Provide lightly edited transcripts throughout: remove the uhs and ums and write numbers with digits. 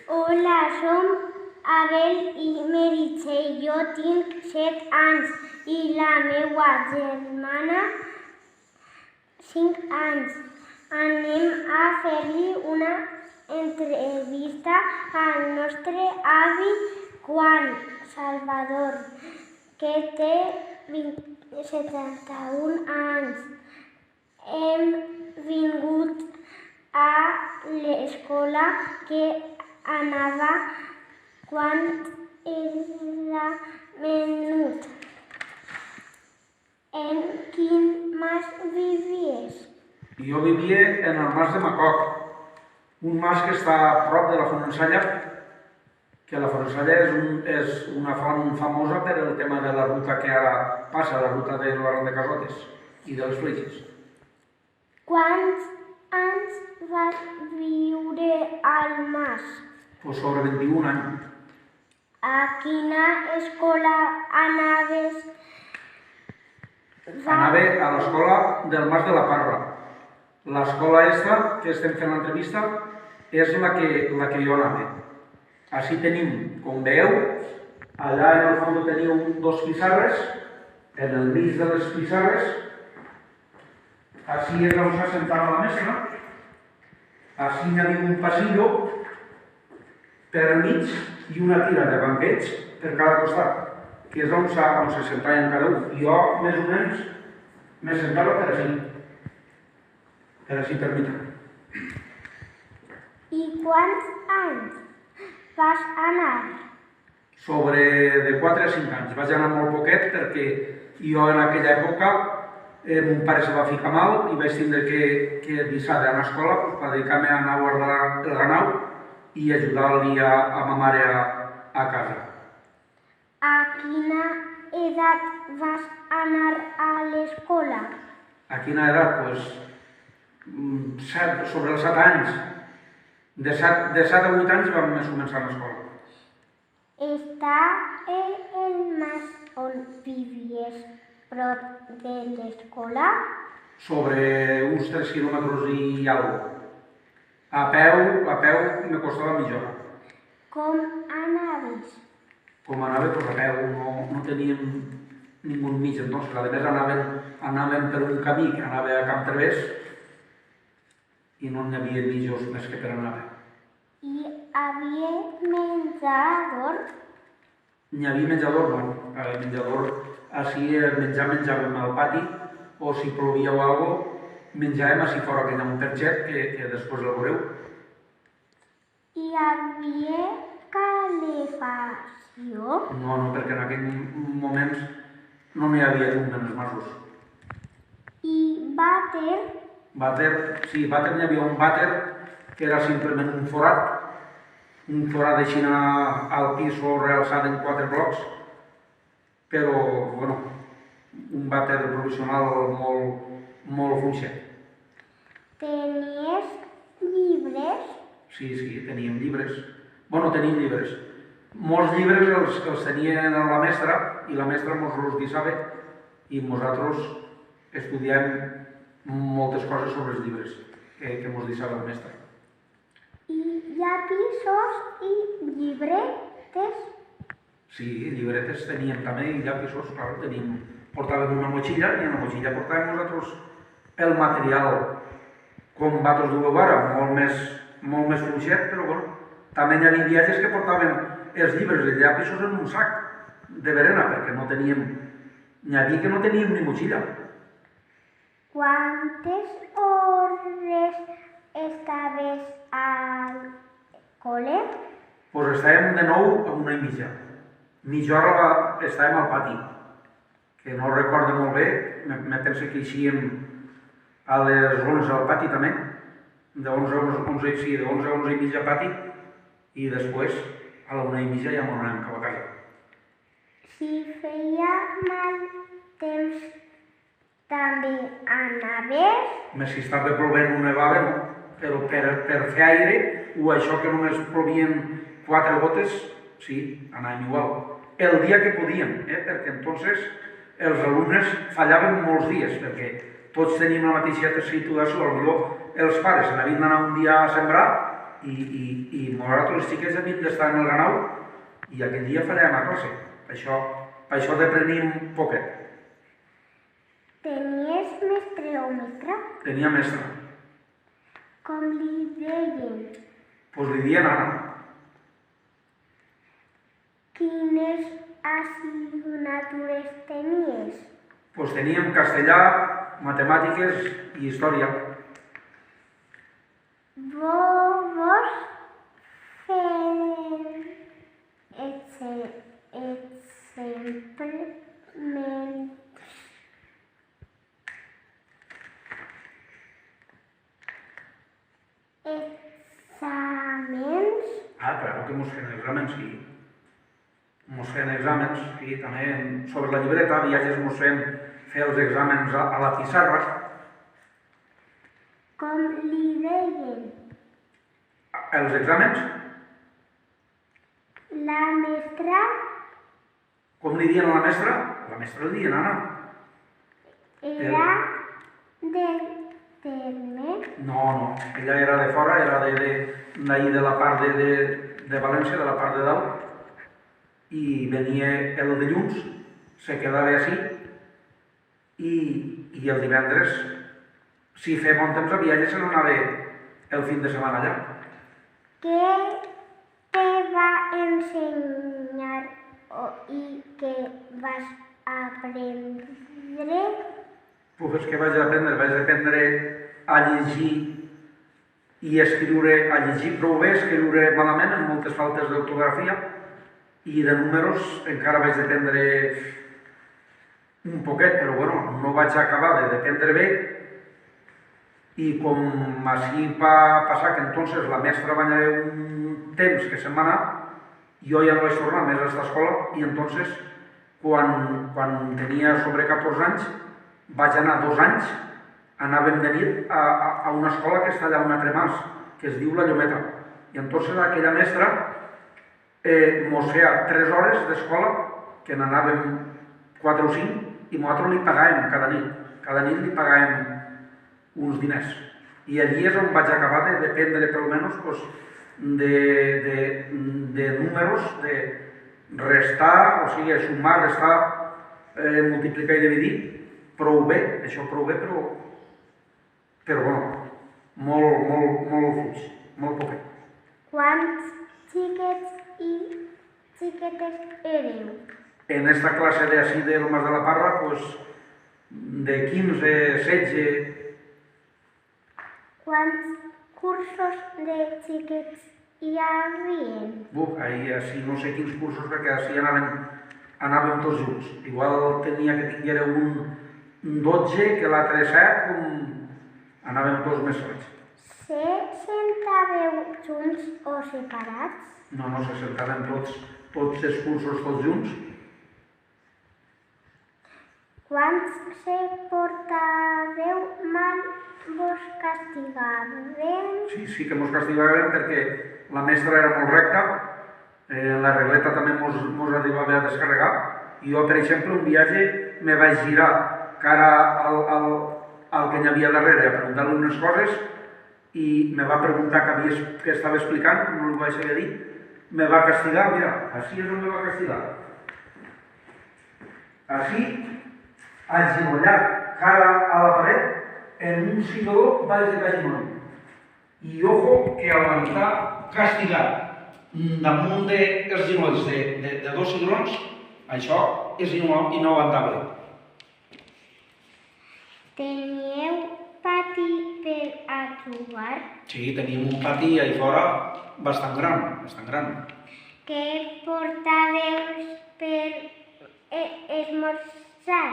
Hola, som Abel i Meritxell. Jo tinc 7 anys i la meva germana 5 anys. Anem a fer-li una entrevista al nostre avi Juan Salvador, que té 71 anys. Hem vingut a l'escola que anava quan era menut. En quin mas vivies? Jo vivia en el mas de Macoc, un mas que està a prop de la Fonensalla, que la Fonensalla és una font famosa per el tema de la ruta que ara passa, la ruta de l'Arran de Casotes i de les Fletxes. Quants anys vas viure al mas? Pues sobre 21 anys. A quina escola anaves? Anava a l'escola del Mas de la Parra. L'escola esta, que estem fent l'entrevista, és la que jo anava. Així tenim, com veieu, allà en el fons teniu 2 pissarres, en el mig de les pissarres, així és on s'assentava la mestra, així hi havia un passillo per al mig i una tira de banquets per cada costat, que és on se sentaven cada un. Jo, més o menys, me sentava per així per mitjà. I quants anys vas anar? Sobre de 4 a 5 anys. Vaig anar molt poquet perquè jo en aquella època mon pare se va ficar mal i vaig tindre que deixar d'anar a escola per dedicar-me a anar a guardar el ganau i ajudar-li a ma mare a casa. A quina edat vas anar a l'escola? A quina edat? Doncs sobre els 7 anys. De 7 a 8 anys vam començar a l'escola. Està el mas on vivies prop de l'escola? Sobre uns 3 quilòmetres i alguna cosa. A peu me costava mitja hora. Com anaves? Com anava, doncs a peu, no teníem ningú mig, doncs a més anàvem per un camí que anava a Camp Través i no n'hi havia mitjos més que per anar a peu. I havia menjador? N'hi havia menjador, no. Menjador, així menjàvem al pati, o si plovia o alguna cosa, menjàvem així fora, que hi ha un perxet, que després el veureu. Hi havia calefacció? No, perquè en aquells moments no n'hi havia llum en els masos. I vàter? Vàter, sí, vàter n'hi havia un vàter que era simplement un forat així al pis o realçat en 4 blocs, però, bueno, un vàter provisional molt fluixet. Tenies llibres? Sí, teníem llibres. Bueno, tenim llibres. Molts llibres els tenien la mestra i la mestra ens els deixava i nosaltres estudiem moltes coses sobre els llibres que ens deixava la mestra. I llapisos i llibretes? Sí, llibretes teníem també i llapisos, clar, portàvem una motxilla i en la motxilla portàvem nosaltres el material com vosaltres dueu ara, molt més fluixet, però bueno, també hi havia viatges que portàvem els llibres i els llapisos en un sac de berena, perquè n'hi havia que no teníem ni motxilla. Quantes hores estaves al col·le? Doncs estàvem de 9 a 1:30. Mitja hora estàvem al pati, que no recordo molt bé, me penso que eixíem a les 11 al pati també, de 11 a 11:30 al pati, i després a la 1:30 ja m'anàvem cap a casa. Si feia mal temps, també anaves? Si estava plovent o nevava, no, però per fer aire, o això que només plovien 4 gotes, sí, anàvem igual. El dia que podíem, perquè entonces els alumnes fallaven molts dies, perquè tots tenim la mateixa situació, potser els pares n'havien d'anar un dia a sembrar i nosaltres els xiquets havíem d'estar en el ganau i aquell dia fallàvem a classe. Per això deprenim poquet. Tenies mestre o mestra? Tenia mestra. Com li deien? Pues li dien Anna. Quines assignatures tenies? Pues teníem castellà, matemàtiques i història. Vos fent exàmens? Claro que mos feien exàmens, sí. Mos feien exàmens, sí, també sobre la llibreta, viatges mos feien fer els exàmens a la pissarra. Com li deien? Els exàmens, La mestra com li dien a la mestra? La mestra li dien Anna. era del terme. No, ella era de fora, era d'ahir de la part de València, de la part de dalt, i venia el dilluns, se quedava així, i el divendres, si feia bon temps a viatge, se n'anava el fin de setmana allà. Què te va ensenyar i què vas aprendre? Pues és que vaig aprendre a llegir i escriure, a llegir prou bé, escriure malament, amb moltes faltes d'ortografia, i de números encara vaig aprendre un poquet, però bueno, no vaig acabar d'aprendre bé, i com així va passar que entonces la mestra va anar un temps que se'n va anar, jo ja no vaig tornar més a aquesta escola, i entonces quan tenia sobre 14 anys vaig anar 2 anys, anàvem de nit a una escola que està allà a un altre mas, que es diu La Llometa, i entonces aquella mestra mos feia 3 hores d'escola, que n'anàvem 4 o 5, i nosaltres li pagàvem cada nit li pagàvem uns diners. I allí és on vaig acabar de dependre, per almenys, pues, de números, de restar, o sigui, sumar, restar, multiplicar i dividir, prou bé, això prou bé, però bueno, molt fuig, molt poquet. Quants xiquets i xiquetes éreu? En esta clase de así de Lomas de la Parra, pues, de 15, 16... Quants cursos de xiquets hi havia? Ahí així no sé quins cursos, perquè així anàvem tots junts. Igual tenia que tinguera un 12, que l'altre 7, anàvem tots més solets. Se sentàveu junts o separats? No, se sentaven tots els cursos tots junts. Quan se portàveu mal, vos castigaven? Sí que mos castigaven perquè la mestra era molt recta, la regleta també mos arribava a descarregar, i jo, per exemple, un viatge me vaig girar cara al que hi havia darrere a preguntar-li unes coses, i me va preguntar què estava explicant, no li vaig saber dir, me va castigar, mira, així és on me va castigar. Així, agenollat, cara a la paret, en un cigador baix de Cagimón. I ojo que al estar castigat damunt dels genolls de 2 cigrons, això és inaguantable. Teníeu pati per a jugar? Sí, teníem un pati allà fora bastant gran. Què portàveu per esmorzar?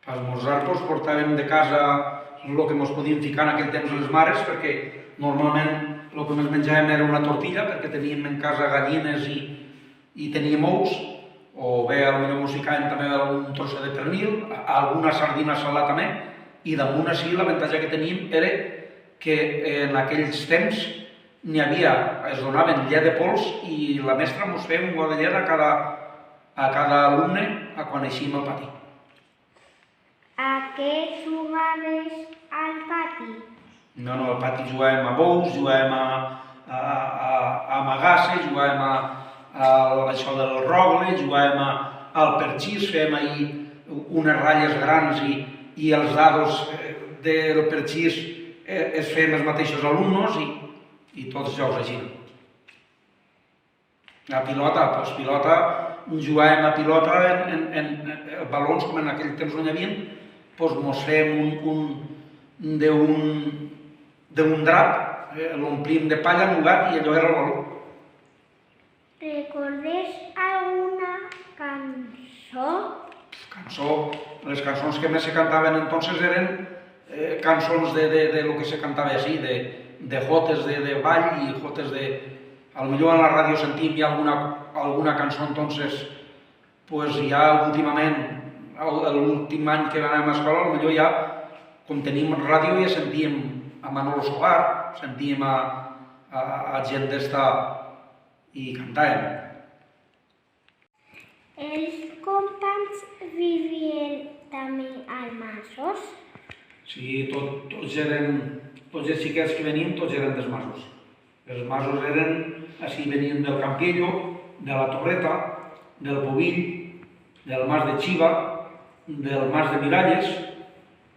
Per esmorzar portàvem de casa el que ens podíem ficar en aquell temps les mares, perquè normalment el que més menjàvem era una tortilla, perquè teníem en casa gallines i teníem ous, o bé potser ens ficàvem també un trosset de pernil, alguna sardina salada també, i damunt així l'avantatge que teníem era que en aquells temps es donaven llet de pols i la mestra ens feia un got de llet a cada alumne quan eixíem al pati. A què jugaves al pati? No, al pati jugàvem a bous, jugàvem a amagar-se, jugàvem a això del rogle, jugàvem al perxís, fèiem ahir unes ratlles grans i els dados del perxís es feien els mateixos alumnes i tots els jocs així. La pilota, doncs pilota, jugàvem a pilota en balons, com en aquell temps no n'hi havia, doncs mos fèiem d'un drap, l'omplim de palla ennugat i allò era el baló. Recordes alguna cançó? Les cançons que més se cantaven entonces eren cançons de lo que se cantava així, de jotes de ball i jotes de... Potser en la ràdio sentim ja alguna cançó entonces, pues ja últimament, l'últim any que vam a l'escola, potser ja, com tenim ràdio, ja sentíem a Manolo Solar, sentíem a gent d'esta i cantàvem. Els companys vivien també als masos? Sí, tots els xiquets que venien, tots eren dels masos. Els masos eren, així venien del Campello, de la Torreta, del Pobill, del Mas de Xiva, del Mas de Miralles,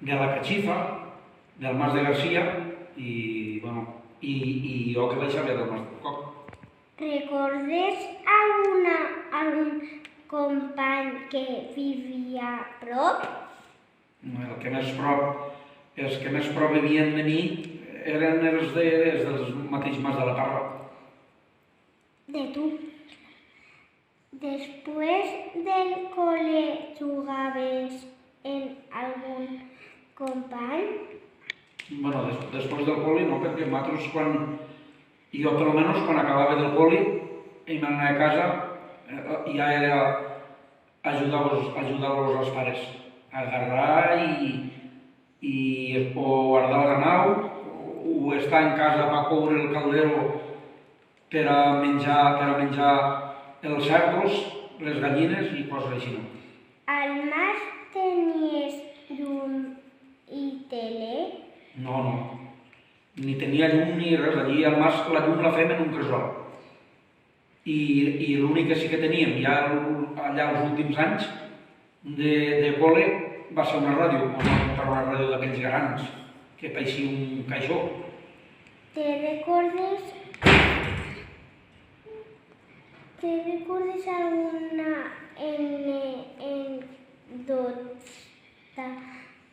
de la Cachifa, del Mas de Garcia i jo que baixava del Mas de Coc. Recordes algun company que vivia a prop? Els que més prop vivien de mi eren els del mateix Mas de la Parra. De tu. Després del col·le jugaves en algun company? Bueno, després del col·li no, perquè nosaltres jo per almenys quan acabava del col·li i m'anava a casa ja era ajudar-los als pares a agarrar o guardar el ganau o estar en casa per coure el caldero per a menjar els cerdos, les gallines i coses així. Al mas tenies llum i tele? No, ni tenia llum ni res, allí al mas la llum la fem en un cresol. I l'únic que sí que teníem ja allà els últims anys de col·le va ser una ràdio, una ràdio d'aquells grans, que paeixia un caixó. Te recordes alguna anècdota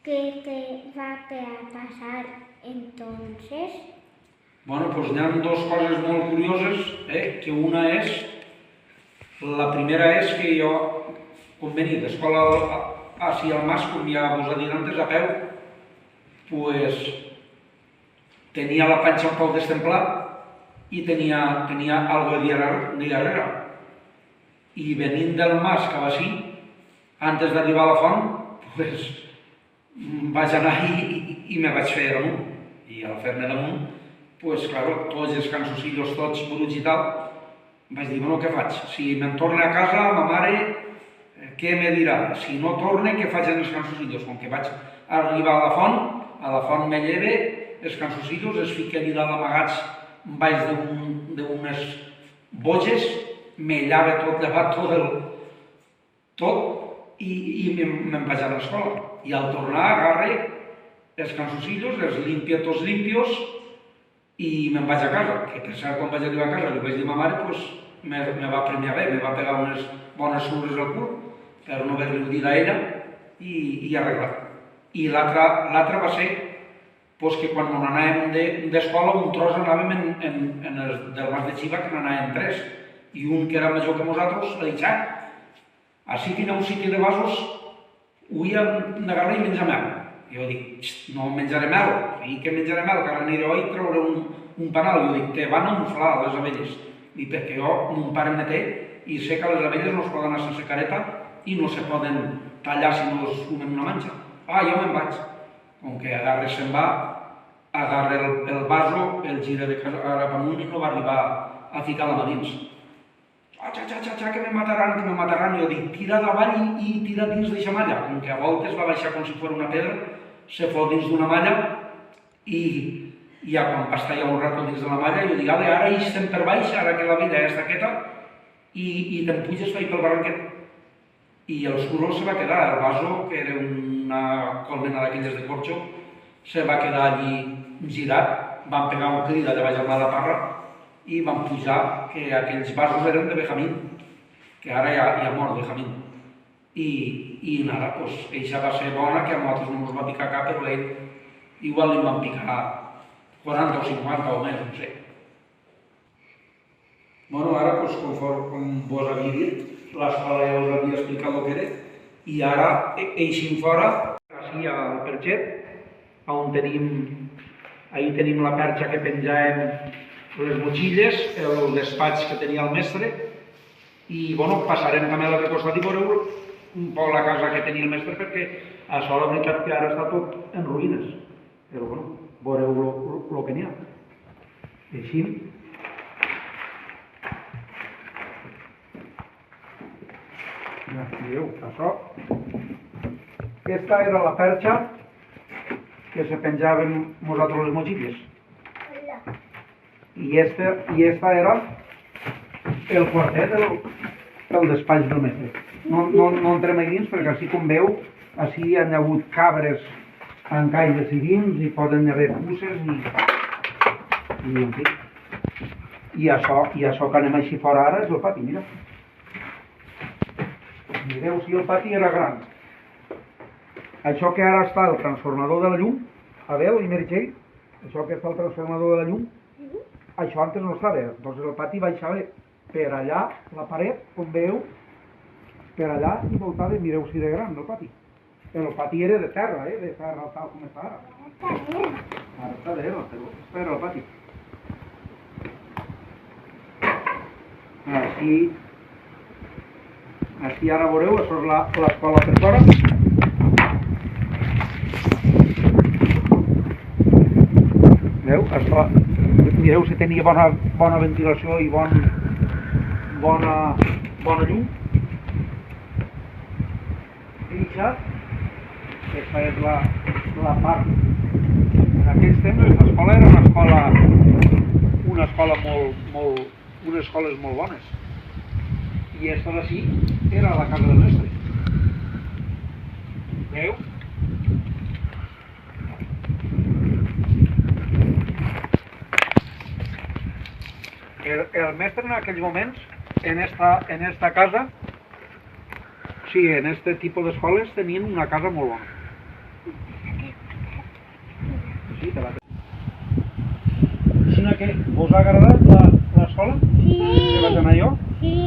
que te va passar entonces? Bueno, doncs hi ha dues coses molt curioses, que una és, la primera és que jo, quan venia d'escola així al mas, com ja vos ha dit antes, a peu, pues tenia la panxa un poc destemplat i tenia algo de diarrea. I venint del mas cap així, antes d'arribar a la font, pues vaig anar i me vaig fer damunt. I al fer-me damunt, pues claro, tots els cansosillos, tots bruts i tal, vaig dir, bueno, què faig? Si me'n torne a casa, ma mare, què me dirà? Si no torne, què faig amb els cansosillos? Com que vaig arribar a la font me lleve, els cansosillos es fiquen allà amagats baix d'unes boges, me llava tot, llevat tot i me'n vaig a l'escola. I al tornar agarre els cansosillos, els limpio tots limpios i me'n vaig a casa. Que per cert, quan vaig arribar a casa, li vaig dir a ma mare, pues me va premiar bé, me va pegar unes bones surres al cul per no haver-li dit a ella i arreglar. I l'altra va ser que quan anàvem d'escola, un tros anàvem del Mas de Xiva, que n'anàvem 3, i un que era major que nosaltres, ha dit, així que hi ha un sitio de vasos, avui hem d'agarrar i menjar mel. I jo dic, no menjaré mel, i què menjaré mel, que ara aniré i trauré un panal. Jo dic, te van a unflar les abelles. I perquè jo, mon pare me té, i sé que les abelles no es poden anar sense careta i no se poden tallar si no es fumen una manxa. Jo me'n vaig. Com que agarre se'n va, agarra el vaso, el gira de cara amunt i no va arribar a ficar la mà dins. Que me mataran. Jo dic, tira davall i tira dins d'eixa malla. Com que a voltes va baixar com si fos una pedra, se fot dins d'una malla i i ja quan va estar ja un rato dins de la malla, jo dic, ale, ara estem per baix, ara que la vida és d'aquesta, i te'n puges pel barranquet. I el suro se va quedar, el vaso, que era una colmena d'aquelles de corxo, se va quedar allí girat, van pegar un crit allà baix al mar de parra i van pujar que aquells vasos eren de Benjamín, que ara ja ha mort Benjamín. I nada, doncs, eixa va ser bona, que a nosaltres no ens va picar cap, però ell igual li van picar 40 o 50 o més, no sé. Bueno, ara, doncs, com vos havia dit, l'escola ja us havia explicat el que era, i ara eixim fora, així al perxet, on ahí tenim la perxa que penjàvem les motxilles, el despatx que tenia el mestre, i bueno, passarem també a l'altre costat i veureu un poc la casa que tenia el mestre, perquè això la veritat que ara està tot en ruïnes, però bueno, veureu el que n'hi ha. Així. Ja veieu, això. Aquesta era la perxa que se penjaven nosaltres les motxilles. I esta era el quartet del despatx del mestre. No entrem aquí dins perquè així com veu, així hi ha hagut cabres en caires i dins i poden haver puces i en fi. I això que anem així fora ara és el pati, mira. Mireu si el pati era gran. Això que ara està el transformador de la llum, Abel i Meritxell, això que està el transformador de la llum, això antes no estava, doncs el pati baixava per allà, la paret, com veieu, per allà i voltava, mireu si de gran el pati. Però el pati era de terra tal com està ara. Ara està d'herba, però està era el pati. Així ara veureu, això és l'escola per fora. Veu? Mireu si tenia bona ventilació i bona llum. I aquesta és la part. En aquells temps l'escola era unes escoles molt bones. I aquesta d'ací era la casa del mestre. Veu? El mestre en aquells moments, en esta casa, o sigui, en este tipus d'escoles tenien una casa molt bona. Sí, te la Així que vos ha agradat l'escola? Sí. Que vaig anar jo? Sí.